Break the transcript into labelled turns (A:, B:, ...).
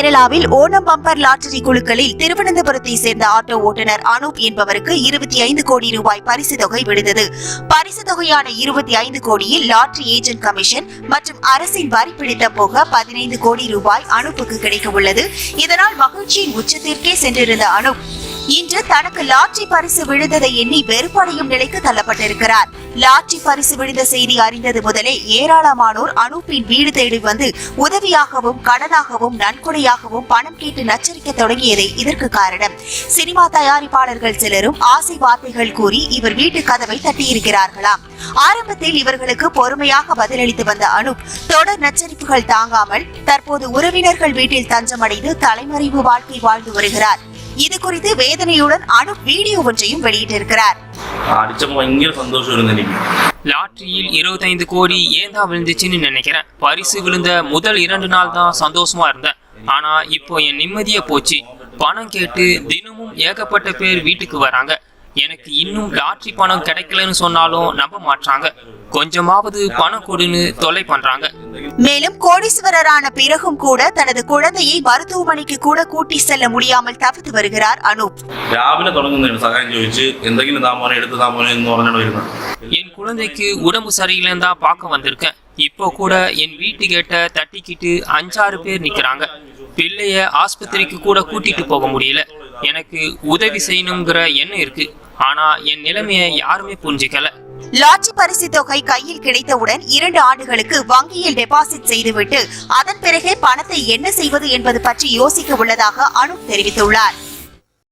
A: கேரளாவில் Onam bumper lottery குழுக்களில் திருவனந்தபுரத்தை சேர்ந்த ஆட்டோ ஓட்டுநர் அனூப் என்பவருக்கு 25 கோடி ரூபாய் பரிசு தொகை விழுந்தது. பரிசு தொகையான 25 கோடியில் லாட்டரி ஏஜென்ட் கமிஷன் மற்றும் அரசின் வரி பிடித்தம் போக 15 கோடி ரூபாய் அனூப்புக்கு கிடைக்க உள்ளது. இதனால் மகிழ்ச்சியின் உச்சத்திற்கே சென்றிருந்த அனூப் இன்று தனக்கு லாட்டரி பரிசு விழுந்ததை எண்ணி வெறுப்படையும் நிலைக்கு தள்ளப்பட்டிருக்கிறார். லாட்டரி பரிசு விழுந்த செய்தி அறிந்தது முதலே ஏராளமானோர் அனூப்பின் வீடு தேடி வந்து உதவியாகவும் கடனாகவும் நன்கொடையாகவும் பணம் கேட்டு நச்சரிக்க தொடங்கியதே இதற்கு காரணம். சினிமா தயாரிப்பாளர்கள் சிலரும் ஆசை வார்த்தைகள் கூறி இவர் வீட்டு கதவை தட்டியிருக்கிறார்களாம். ஆரம்பத்தில் இவர்களுக்கு பொறுமையாக பதிலளித்து வந்த அனூப் தொடர் நச்சரிப்புகள் தாங்காமல் தற்போது உறவினர்கள் வீட்டில் தஞ்சமடைந்து தலைமறைவு வாழ்க்கை வாழ்ந்து வருகிறார். இது குறித்து வேதனையுடன் அனூப் வீடியோ ஒன்றையும் வெளியிட்டிருக்கிறார்.
B: லாட்டரியில் 25 கோடி ஏந்தா விழுந்துச்சுன்னு நினைக்கிறேன். பரிசு விழுந்த முதல் 2 நாள் தான் சந்தோஷமா இருந்தேன். ஆனா இப்போ என் நிம்மதியே போச்சு. பணம் கேட்டு தினமும் ஏகப்பட்ட பேர் வீட்டுக்கு வராங்க. எனக்கு இன்னும் லாட்டரி பணம் கிடைக்கலன்னு சொன்னாலும் நம்ப மாட்டாங்க. கொஞ்சமாவது பணம் கொடுன்னு தொலை பண்றாங்க.
A: மேலும் கோடீஸ்வரரான பிறகும் கூட தனது குழந்தையை மருத்துவமனைக்கு கூட கூட்டி செல்ல முடியாமல் தவித்து வருகிறார் அனூப்.
B: என் குழந்தைக்கு உடம்பு சரியில்லைன்னு தான் பார்க்க வந்திருக்கேன். இப்போ கூட என் வீட்டு கேட்ட தட்டிக்கிட்டு 5-6 பேர் நிக்கிறாங்க. பிள்ளைய ஆஸ்பத்திரிக்கு கூட கூட்டிட்டு போக முடியல. எனக்கு உதவி செய்யணுங்கிற எண்ணம் இருக்கு. ஆனா என் நிலைமையை யாருமே புரிஞ்சுக்கல.
A: லாட்டரி பரிசு தொகை கையில் கிடைத்தவுடன் 2 ஆண்டுகளுக்கு வங்கியில் டெபாசிட் செய்துவிட்டு அதன் பிறகே பணத்தை என்ன செய்வது என்பது பற்றி யோசிக்க உள்ளதாக அனூப் தெரிவித்துள்ளார்.